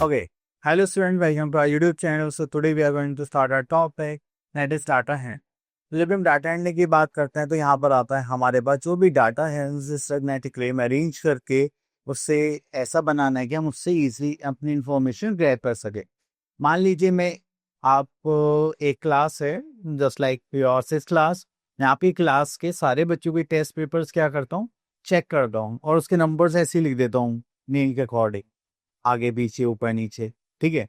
Okay. Hello student, welcome to our YouTube channel. So today we are going to start our topic that is data hand. तो जब हम data handling की बात करते हैं तो यहाँ पर आता है हमारे पास जो भी डाटा है उसे सिस्टमैटिकली में अरेंज करके उससे ऐसा बनाना है कि हम उससे इजीली अपनी इंफॉर्मेशन ग्रैब कर सके। मान लीजिए मैं आप एक क्लास है just like your six class, मैं आपकी क्लास के सारे बच्चों के टेस्ट पेपर्स क्या करता हूँ, चेक करता हूँ और उसके नंबर्स ऐसे ही लिख देता हूँ नेम के अकॉर्डिंग, आगे पीछे ऊपर नीचे। ठीक है,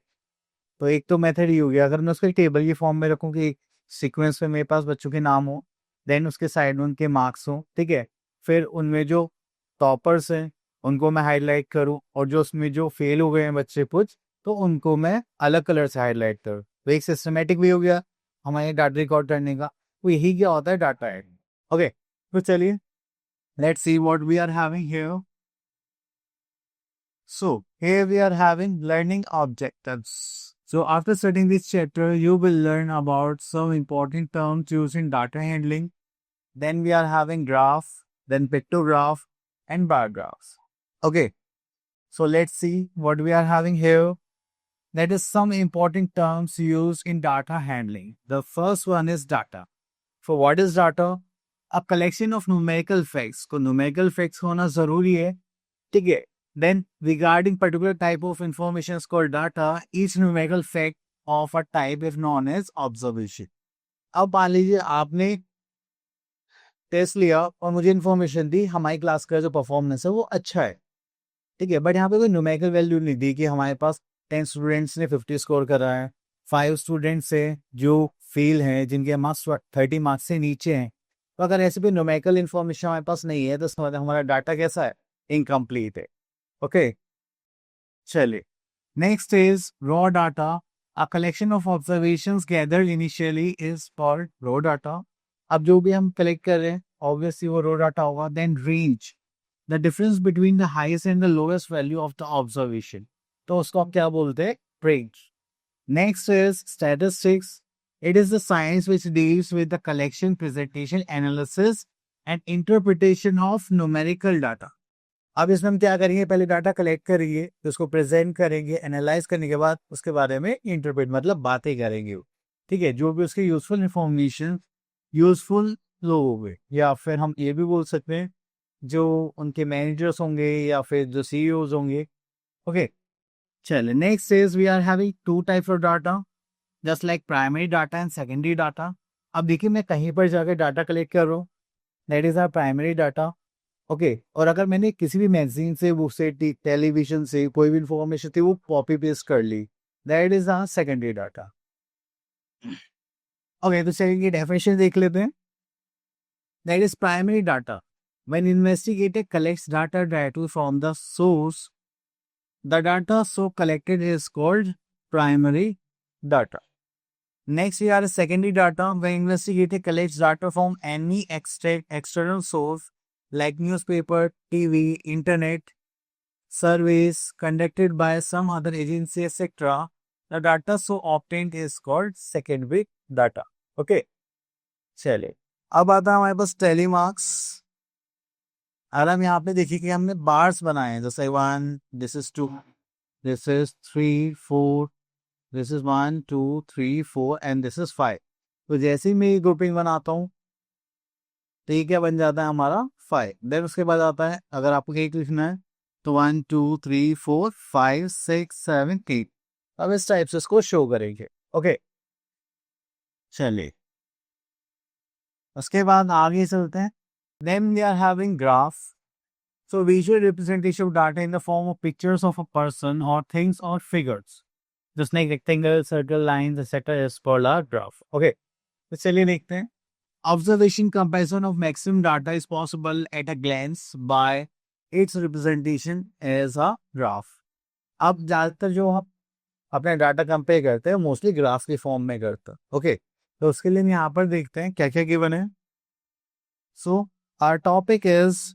तो एक तो मेथड ही हो गया। अगर मैं उसको एक टेबल की फॉर्म में रखूँ कि सीक्वेंस में मेरे पास बच्चों के नाम हो, देन उसके साइड में उनके मार्क्स हो, ठीक है, फिर उनमें जो टॉपर्स हैं उनको मैं हाईलाइट करूँ और जो उसमें जो फेल हो गए हैं बच्चे कुछ, तो उनको मैं अलग कलर से हाईलाइट करूँ। तो एक सिस्टमेटिक वे हो गया हमारे डाटा रिकॉर्ड करने का। तो यही क्या होता है डाटा है। ओके, तो चलिए let's see what we are having here. So, here we are having learning objectives. So, after studying this chapter, you will learn about some important terms used in data handling. Then we are having graph, then pictograph, and bar graphs. Okay, so let's see what we are having here. That is some important terms used in data handling. The first one is data. For what is data? A collection of numerical facts. को numerical facts होना जरूरी है, ठीक है। Then, regarding particular type of information is called data, each numerical fact of a type is known as observation. अब मान लीजिए आपने टेस्ट लिया और मुझे इन्फॉर्मेशन दी हमारी क्लास का जो परफॉर्मेंस है वो अच्छा है, ठीक है, बट यहाँ पे कोई न्यूमेरिकल वैल्यू नहीं दी कि हमारे पास 10 स्टूडेंट्स ने 50 स्कोर करा है, 5 स्टूडेंट्स है जो फेल हैं जिनके मार्क्स 30 मार्क्स से नीचे हैं। तो अगर ऐसे भी न्यूमेरिकल इन्फॉर्मेशन हमारे पास नहीं है तो इसका मतलब हमारा डाटा कैसा है, इनकम्प्लीट है। ओके, चलिए next is raw data. A collection of observations gathered initially is called raw data. अब जो भी हम कलेक्ट कर रहे हैं ऑब्वियसली वो रॉ डाटा होगा। Then range, the difference between the highest and the lowest value of the observation, तो उसको हम क्या बोलते हैं, range. Next is statistics. It is the science which deals with the collection, presentation, analysis and interpretation of numerical data. अब इसमें हम क्या करेंगे, पहले डाटा कलेक्ट करेंगे, तो उसको प्रेजेंट करेंगे, एनालाइज करने के बाद उसके बारे में इंटरप्रेट मतलब बातें करेंगे। ठीक है, जो भी उसके यूजफुल इंफॉर्मेशन यूजफुल लोग होंगे, या फिर हम ये भी बोल सकते हैं जो उनके मैनेजर्स होंगे या फिर जो सीईओज होंगे। ओके, चलिए next is we are having two types of data, just like primary data and secondary data. अब देखिए मैं कहीं पर जाकर डाटा कलेक्ट कर रहा हूँ, that is our primary data. Okay, और अगर मैंने किसी भी मैगजीन से, वो से टेलीविजन से कोई भी इंफॉर्मेशन थी वो कॉपी पेस्ट कर ली, that is our secondary data. Okay, तो चलिए डेफिनेशन देख लेते हैं। That is primary data when investigator collects data directly from the source, the data so collected is called primary data. Next, we are secondary data when investigator collects data from any external source like newspaper, TV, internet, surveys conducted by some other agency, etc. The data so obtained is called secondary data. Okay, चलिए अब आता है हमारे पास telemarks. अगर हम यहाँ पे देखिए कि हमने बार्स बनाए हैं, जैसे 1, this is 2, this is 3, 4, this is 1, 2, 3, 4 and this is 5। तो जैसे ही मैं ग्रुपिंग बनाता हूँ तो ये क्या बन जाता है हमारा 5। देन उसके बाद आता है, अगर आपको एक लिखना है तो 1, 2, 3, 4, 5, 6, 7, 8। अब इस टाइप से इसको शो करेंगे। ओके, चलिए उसके बाद आगे चलते हैं। Then we are having graph. So visual representation of data in the form of pictures of a person or things or figures, just like rectangle, circle, lines, etc. is called a graph. Okay, तो चलिए देखते हैं। Observation comparison of maximum data is possible at a glance by its representation as a graph. अब ज़्यादातर जो हम अपने data compare करते हैं मोस्टली ग्राफ के फॉर्म में करते हैं। ओके, तो उसके लिए हम यहाँ पर देखते हैं क्या क्या गिवन है। So our topic is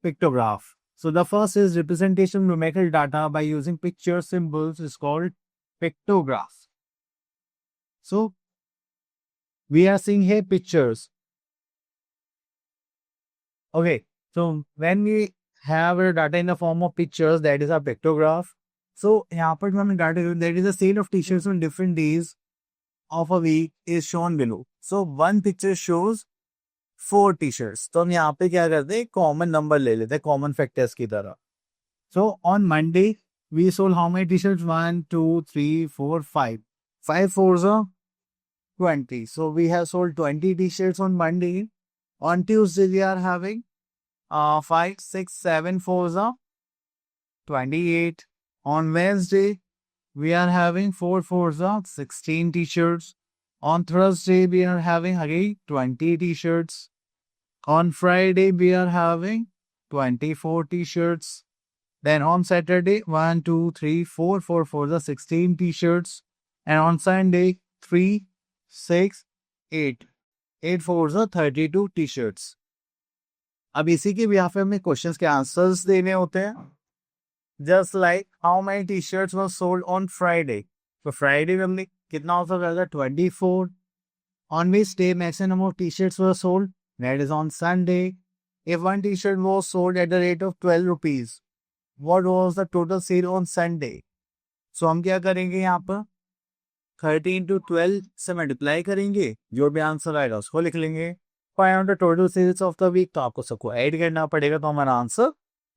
pictograph. So the first is representation of numerical data by using picture symbols is called pictograph. So we are seeing here pictures. Okay, so when we have a data in the form of pictures, that is a pictograph. So यहाँ पर जो हमने data that is the sale of t-shirts on different days of a week is shown below. So one picture shows 4 t-shirts. तो हम यहाँ पे क्या करते हैं, कॉमन नंबर ले लेते हैं, कॉमन फैक्टर्स की तरह. So on Monday we sold how many t-shirts? 1, 2, 3, 4, 5. 5 fours are 20. So we have sold 20 t-shirts on Monday. On Tuesday we are having 5, 6, 7 fours are 28. On Wednesday we are having 4 fours are 16 t-shirts. On Thursday we are having again 20 t-shirts. On Friday we are having 24 t-shirts. Then on Saturday 1, 2, 3, 4, 4 fours are 16 t-shirts. And on Sunday 3, 6, 8. 8 fours are 32 t-shirts. अब इसी के भी यहाँ पे हमें questions के answers देने होते हैं. Just like how many T shirts were sold on Friday. तो फ्राइडे में हमने कितना हो सकता था? 24. On which day maximum number of T shirts were sold? That is on Sunday. If one T shirt was sold at the rate of 12 rupees, what was the total sale on Sunday? So हम क्या करेंगे, यहाँ पर 30 into 12 से multiply करेंगे, जो भी answer आएगा उसको लिख लेंगे. Find out the total sales of the week. तो आपको सबको ऐड करना पड़ेगा, तो हमारा आंसर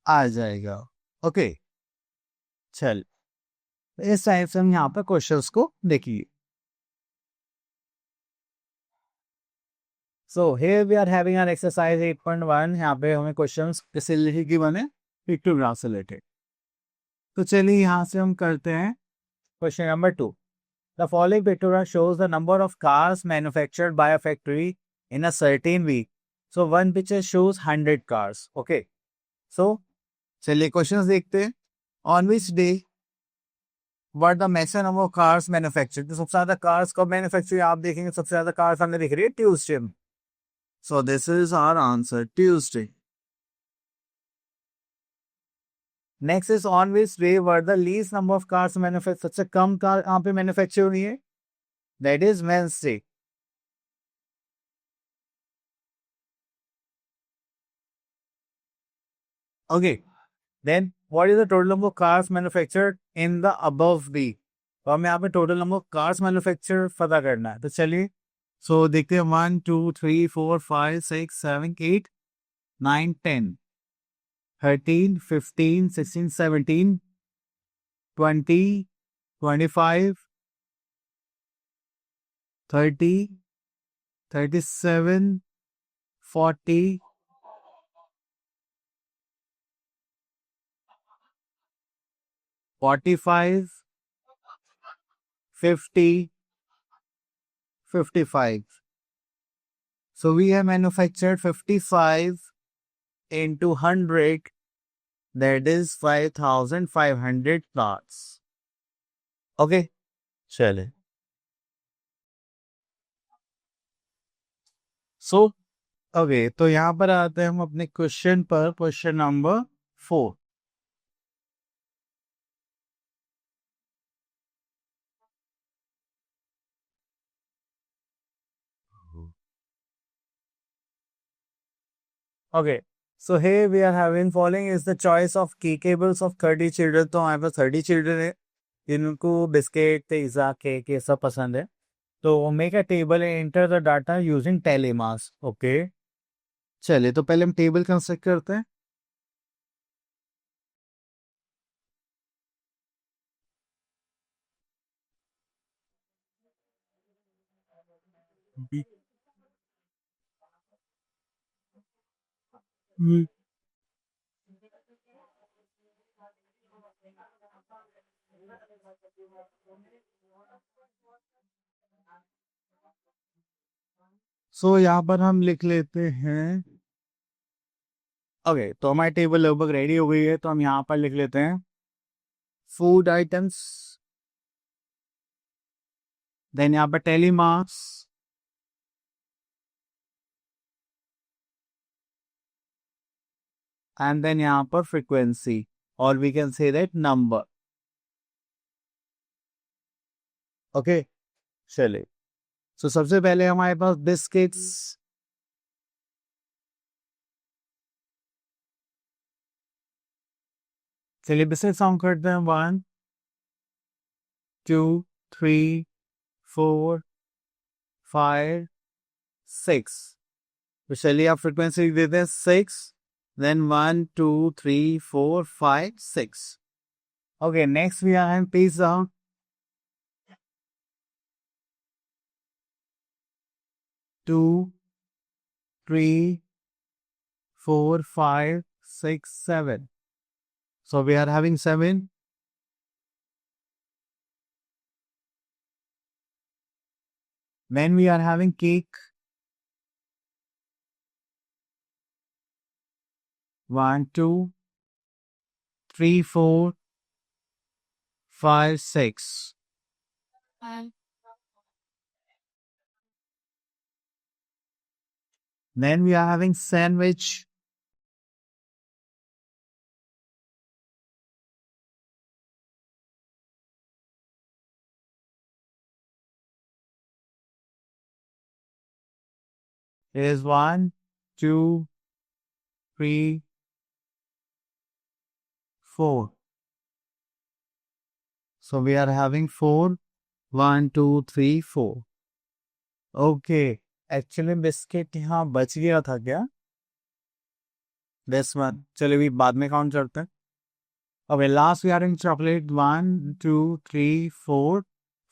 आ जाएगा. ओके, चल इस टाइप से हम यहाँ पर क्वेश्चंस को देखिए. So here we are having our exercise 8.1. यहाँ पे हमें क्वेश्चंस किससे रिलेटेड की बने? पिक्टोग्राफ से रिलेटेड. तो चलिए यहाँ से हम करते हैं question number 2. The following pictograph shows the number of cars manufactured by a factory in a certain week. So one picture shows 100 cars. Okay. So चलिए क्वेश्चंस देखते हैं. On which day were the maximum number of cars manufactured? तो सबसे ज्यादा cars कब manufacture आप देखेंगे, सबसे ज्यादा कार्स हमने दिख रही है ट्यूसडे में. So this is our answer, Tuesday. Next is on which day were the least number of cars manufactured? सबसे कम कार यहाँ पे मैन्युफैक्चर हुई है, that is Wednesday. Okay. Then what is the total number of cars manufactured in the above week? तो हमें यहाँ पे total number of cars manufacture पता करना है. तो चलिए सो देखते हैं. 1, 2, 3, 4, 5, 6, 7, 8, 9, 10, 13, 15, 16, 17, 20, 25, 30, 37, 40, 45, 50, 55. So we have manufactured 55 into 100, that is 5,500 cars. Okay, चले. So ओके, तो यहाँ पर आते हैं हम अपने क्वेश्चन पर. Question number 4. Okay, so here we are having following is the choice of key cables of 30 children. तो हमारे पास 30 चिल्ड्रन है, जिनको बिस्किट, पिज्जा, केक ये सब पसंद है. तो make a table and enter the data using tally marks. Okay, चलिए तो पहले हम टेबल कंस्ट्रक्ट करते हैं. सो यहाँ पर हम लिख लेते हैं. ओके, तो हमारी टेबल लगभग रेडी हो गई है. तो हम यहाँ पर लिख लेते हैं फूड आइटम्स, देन यहाँ पर टेलीमार्क्स, एंड देन यहाँ पर फ्रीक्वेंसी, और we can say that number. Okay, चलिए. सो सबसे पहले हमारे पास बिस्किट्स. चलिए बिस्किट्स हम करते हैं 1, 2, 3, 4, 5, 6. तो चलिए आप फ्रीक्वेंसी लिख देते हैं 6, then 1, 2, 3, 4, 5, 6. Okay, next we are in pizza. 2, 3, 4, 5, 6, 7. So we are having 7. Then we are having cake. 1, 2, 3, 4, 5, 6. Then we are having sandwich. 1, 2, 3, 4. So we are having 4. 1, 2, 3, 4. Okay. Actually biscuit यहाँ बच गया था क्या? This one. चलिए भी बाद में काउंट करते हैं. Okay, last we are in chocolate. 1, 2, 3, 4,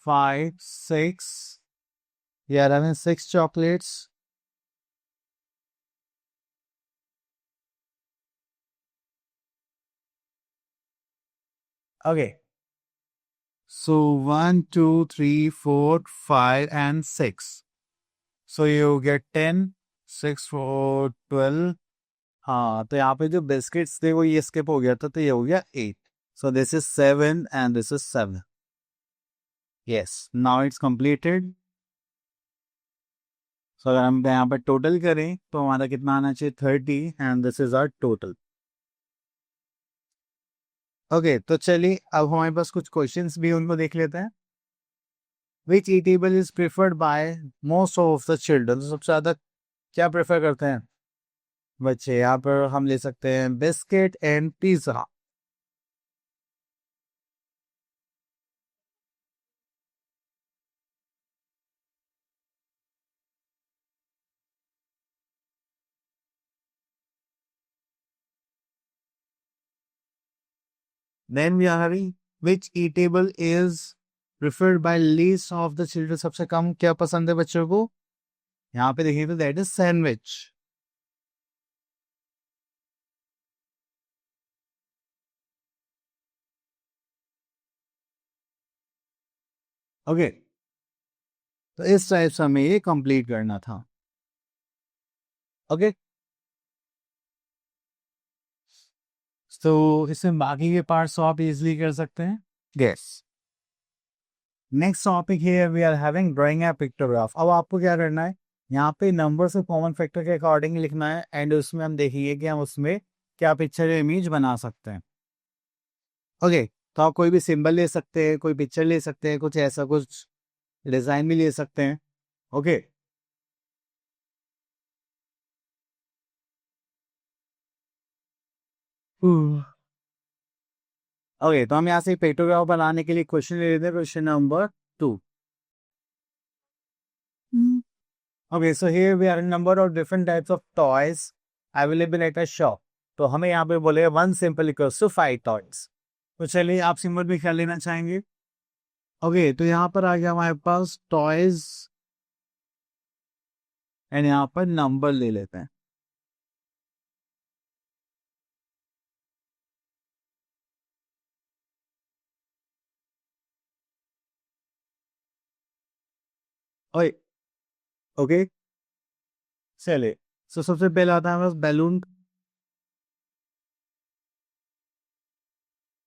5, 6. We are having 6 chocolates. Okay. So 1, 2, 3, 4, 5, and 6. So you get 10, 6, 4, 12. हाँ तो यहाँ पे जो बिस्किट्स थे वो ये स्किप हो गया था तो ये हो गया 8. So this is 7 and this is 7. Yes, now it's completed. So अगर हम यहाँ पर टोटल करें तो हमारा कितना आना चाहिए 30 and this is our total. Okay तो चलिए अब हमारे पास कुछ क्वेश्चंस भी उनको देख लेते हैं. Which eatable is preferred by most of the children? सबसे ज़्यादा क्या प्रेफर करते हैं बच्चे? यहाँ पर हम ले सकते हैं biscuit and pizza. Then we are having which eatable is preferred by least of the children? सबसे कम क्या पसंद है बच्चों को? यहाँ पे देखिए तो that is sandwich. ओके तो इस टाइप से हमें ये कंप्लीट करना था. ओके तो इसमें बाकी के पार्ट्स आप इजीली कर सकते हैं. यस. नेक्स्ट टॉपिक है we are having drawing a pictograph. अब आपको क्या करना है यहाँ पे नंबर से कॉमन फैक्टर के अकॉर्डिंग लिखना है एंड उसमें हम देखिए कि हम उसमें क्या पिक्चर या इमेज बना सकते हैं. ओके तो आप कोई भी सिंबल ले सकते हैं, कोई पिक्चर ले सकते हैं, कुछ ऐसा कुछ डिजाइन भी ले सकते हैं. ओके ओके तो हम यहाँ से पिक्टोग्राफ बनाने के लिए क्वेश्चन ले लेते हैं. Question number 2. Okay, so here we are in number of different types of toys available at a shop. तो हमें यहाँ पे बोले 1 simple equals to 5 toys. तो चलिए आप सिंबल भी कर लेना चाहेंगे. ओके तो यहाँ पर आ गया हमारे पास टॉयज एंड यहाँ पर नंबर ले लेते हैं. ओके ओके चलिए सो सबसे पहले आता है हमारे पास बैलून.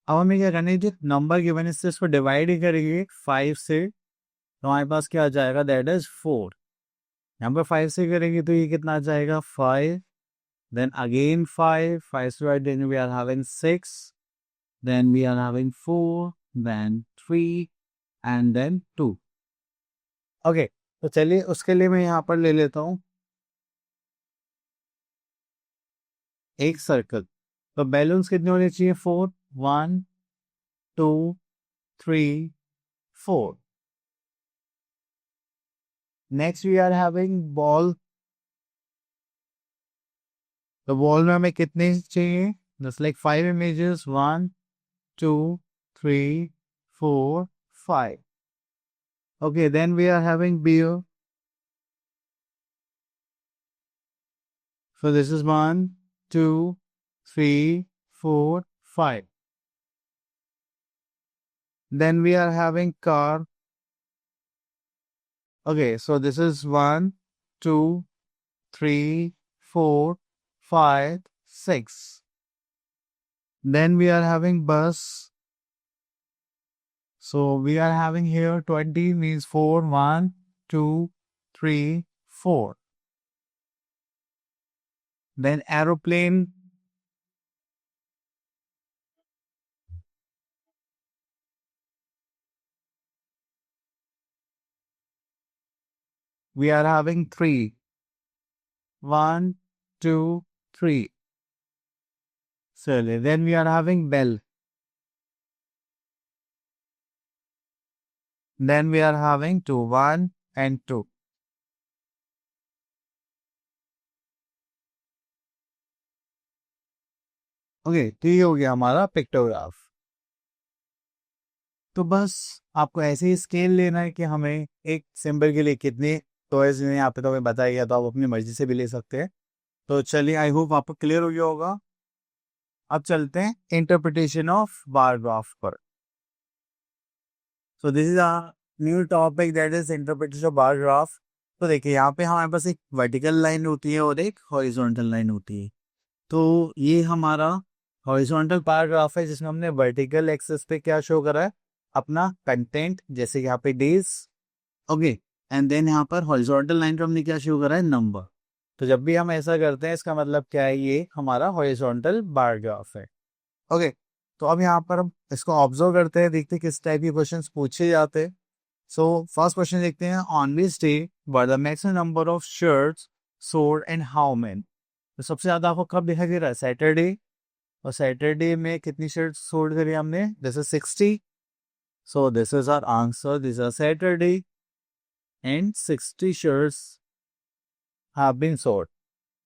अब हमें क्या करना है जो नंबर गिवन है इसको डिवाइड ही करेंगे 5 से तो हमारे पास क्या आ जाएगा दैट इज 4. यहाँ पर 5 से करेंगे तो ये कितना आ जाएगा 5. Then again 5, 5 squared, then we are having 6, then we are having 4, then 3, and then 2. Okay, तो चलिए उसके लिए मैं यहाँ पर ले लेता हूँ एक सर्कल. तो बैलून्स कितने होने चाहिए 4, 1, 2, 3, 4. Next we are having ball. तो बॉल में हमें कितने चाहिए? Just like 5 images. 1, 2, 3, 4, 5. Okay, then we are having beer. So this is 1, 2, 3, 4, 5. Then we are having car. Okay, so this is 1, 2, 3, 4, 5, 6. Then we are having bus. So we are having here 20 means 4, 1, 2, 3, 4. Then aeroplane. We are having 3. 1, 2, 3. So then we are having bell. Then we are having 2, 1 and 2. Okay, तो ये हो गया हमारा pictograph. तो बस आपको ऐसे ही scale लेना है कि हमें एक सिंबल के लिए कितने टॉयज लेने, यहाँ पे तो हमें बताया गया, तो आप अपनी मर्जी से भी ले सकते हैं। तो चलिए, आई होप आपको क्लियर हो गया होगा। अब चलते हैं इंटरप्रिटेशन ऑफ बार ग्राफ पर। सो this is a new topic, that is interpretation of bar graph. तो देखिए, यहाँ पे हमारे पास एक वर्टिकल लाइन होती है और एक हॉरिजॉन्टल लाइन होती है। तो ये हमारा हॉरिजॉन्टल बार ग्राफ है, जिसमें हमने वर्टिकल एक्सिस पे क्या शो करा है? अपना कंटेंट, जैसे यहाँ पे डेज। ओके, एंड देन यहाँ पर हॉरिजॉन्टल लाइन पर हमने क्या शो करा है? नंबर। तो जब भी हम ऐसा करते हैं, इसका मतलब क्या है? ये हमारा हॉरिजॉन्टल बार ग्राफ है। ओके, तो अब यहाँ पर हम इसको ऑब्जर्व करते हैं, देखते हैं किस टाइप के क्वेश्चंस पूछे जाते हैं। सो फर्स्ट क्वेश्चन देखते हैं, on which day were the maximum number of shirts sold and how many? तो सबसे ज्यादा आपको कब दिखाई दे रहा है? सैटरडे। और सैटरडे में कितनी शर्ट सोल्ड करी हमने? This is 60। So this is our answer, this is Saturday and 60 shirts have been sold.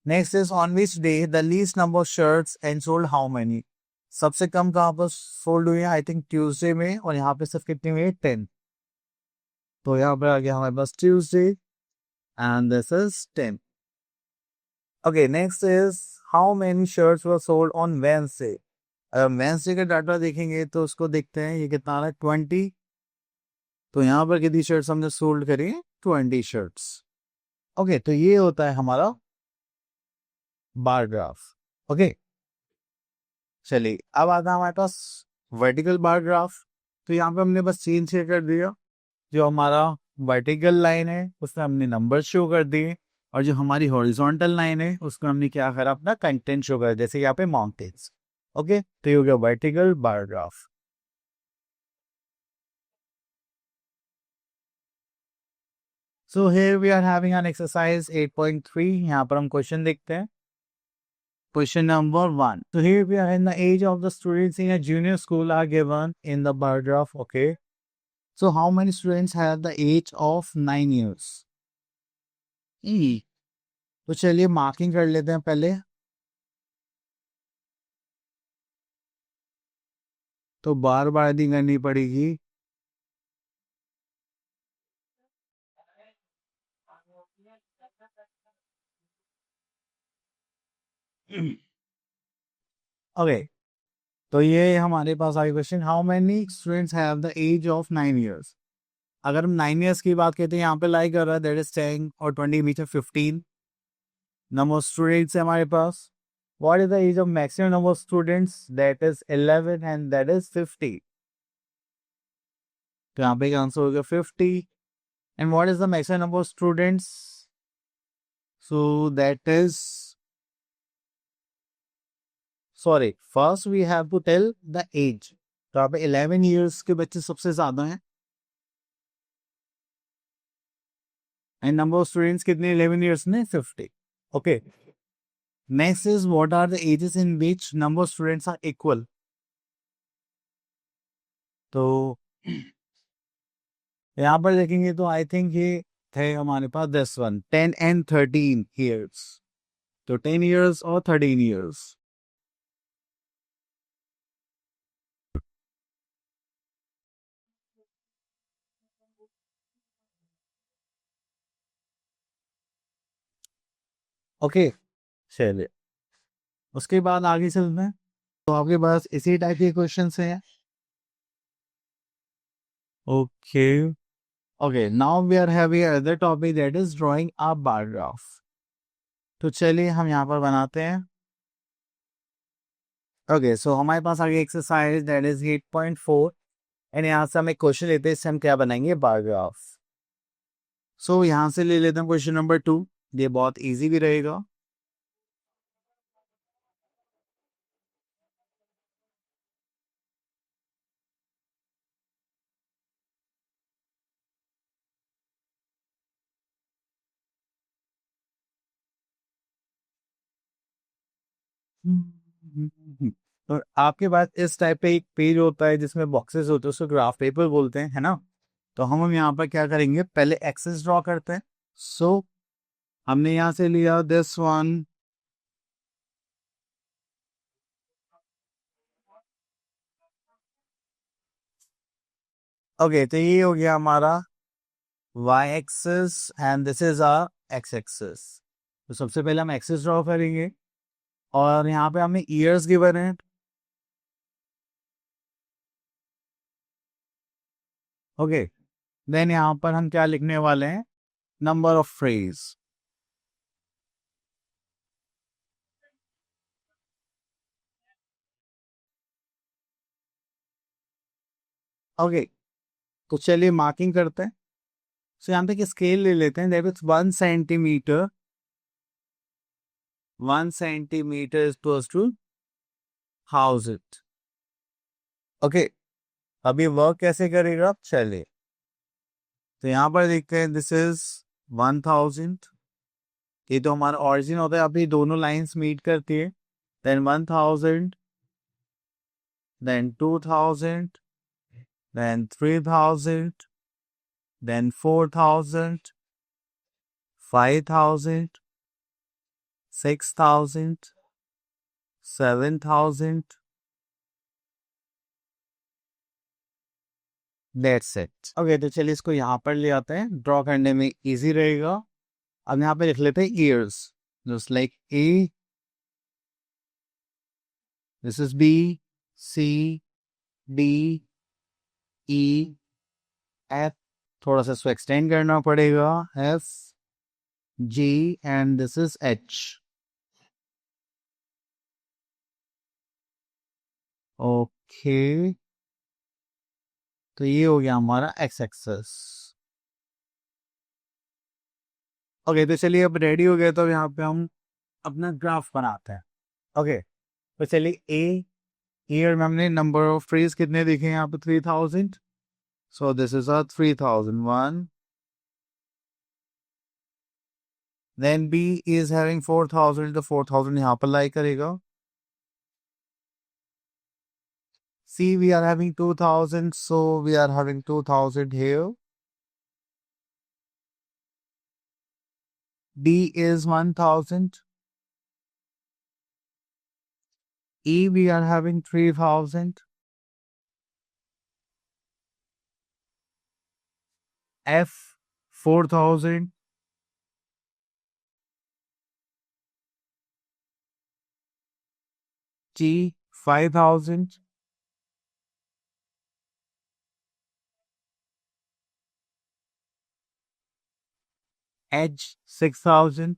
Next is on which day the least number of shirts and sold how many? सबसे कम कहाँ पर sold हुई है? I think Tuesday में, और यहाँ पे सिर्फ कितनी हुई है? 10। तो यहाँ पर आ गया हमारे पास Tuesday and this is 10। Okay, next is how many shirts were sold on Wednesday? अगर वेडनेसडे का डाटा देखेंगे तो उसको देखते हैं, ये कितना आ रहा है? 20। तो यहाँ पर कितनी शर्ट्स हमने सोल्ड करी? 20 शर्ट्स। ओके, तो ये होता है हमारा बार ग्राफ। ओके, चलिए अब आता है हमारे पास वर्टिकल बार ग्राफ। तो यहाँ पे हमने बस सीन शेयर कर दिया, जो हमारा वर्टिकल लाइन है उसमें हमने नंबर शो कर दिए, और जो हमारी हॉरिजॉन्टल लाइन है उसको हमने क्या करा? अपना कंटेंट शो कर, जैसे यहाँ पे माउंटेन्स। ओके, तो ये हो गया vertical bar graph. So here we are having an exercise 8.3। यहाँ पर हम क्वेश्चन देखते हैं। Question number 1. So here we are in the age of the students in a junior school are given in the bar graph. Okay. So how many students have the age of 9 years? तो चलिए marking कर लेते हैं पहले। तो बार बार यदि करनी पड़ेगी। ओके, तो ये हमारे पास आई question, how many students have the age of 9 years? अगर हम 9 इयर्स की बात करते हैं, यहाँ पे लाई कर रहा है, दैट इज 10 और 20 बीच में 15 नंबर स्टूडेंट्स है हमारे पास। What is the age of maximum number of students? That is 11 and that is 50. तो यहाँ पे आंसर हो गया 50. And what is the maximum number of students? So that is, sorry, first we have to tell the age. तो यहाँ पे 11 years के बच्चे सबसे ज्यादा हैं। And number of students कितने? 11 years में 50. Okay. Next is, what are the ages in which number of students are equal? तो यहाँ पर देखेंगे तो आई थिंक ये थे हमारे पास दिस वन 10 and 13 years. तो 10 years और 13 years. ओके, चलिए उसके बाद आगे चलते हैं। तो आपके पास इसी टाइप के क्वेश्चन हैं। Okay okay, now we are having other topic that is drawing a bar graph. तो चलिए हम यहाँ पर बनाते हैं। ओके, सो हमारे पास आगे एक्सरसाइज दैट इज 8.4 एंड यहाँ से हम एक क्वेश्चन लेते हैं, इससे हम क्या बनाएंगे, बार ग्राफ। सो यहाँ से ले लेते हैं क्वेश्चन नंबर 2। ये बहुत इजी भी रहेगा। तो आपके पास इस टाइप पे एक पेज होता है जिसमें बॉक्सेस होते हैं, उसको ग्राफ पेपर बोलते हैं, है ना। तो हम यहाँ पर क्या करेंगे, पहले एक्सेस ड्रॉ करते हैं। सो हमने यहाँ से लिया दिस वन। ओके, तो ये हो गया हमारा y axis and this is a x axis. तो सबसे पहले हम एक्सेस ड्रॉ करेंगे और यहाँ पे हमें ईयर्स गिवन है। ओके, देन यहाँ पर हम क्या लिखने वाले हैं, नंबर ऑफ फ्रेज। ओके, तो चलिए मार्किंग करते हैं। सो यहाँ पे एक स्केल ले लेते हैं, that is 1 centimetre. 1 centimetre is to house it. Okay, अभी वर्क कैसे करेगा, चलिए। तो यहाँ पर देखते हैं, दिस इज 1000। ये तो हमारा ऑरिजिन होता है, अभी दोनों लाइंस मीट करती है। Then 1000, then 2000, then 3000, then 4000, 5000, 6000, 7000। That's it. Okay, तो चलिए इसको यहाँ पर ले आते हैं, ड्रॉ करने में इजी रहेगा। अब यहाँ पे लिख लेते हैं years, just like A, this is B, C, D, E, F. थोड़ा सा इसको एक्सटेंड करना पड़ेगा, F, G and this is H. Okay, तो ये हो गया हमारा एक्स एक्सेस। ओके, तो चलिए अब रेडी हो गए, तो यहाँ पे हम अपना ग्राफ बनाते हैं। ओके, तो चलिए ए, ईयर में हमने नंबर ऑफ ट्रीज कितने दिखे यहाँ पे, 3000। So this is a 3001। Then B is having 4000, तो 4000 यहाँ पर लाई करेगा। C, we are having 2000, so we are having 2000 here. D is 1000. E, we are having 3000. F, 4000. G, 5000. H, 6000.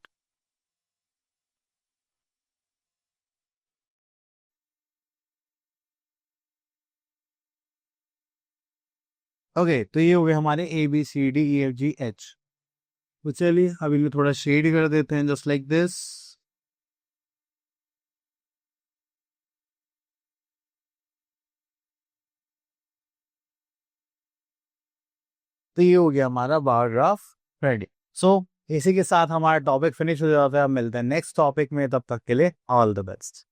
Okay, तो ये हो गए हमारे A B C D E F G H. तो चलिए अब इन्हें थोड़ा शेड कर देते हैं, जस्ट लाइक दिस। तो ये हो गया हमारा बार ग्राफ रेडी। सो इसी के साथ हमारा टॉपिक फिनिश हो जाता है। अब मिलते हैं नेक्स्ट टॉपिक में, तब तक के लिए ऑल द बेस्ट।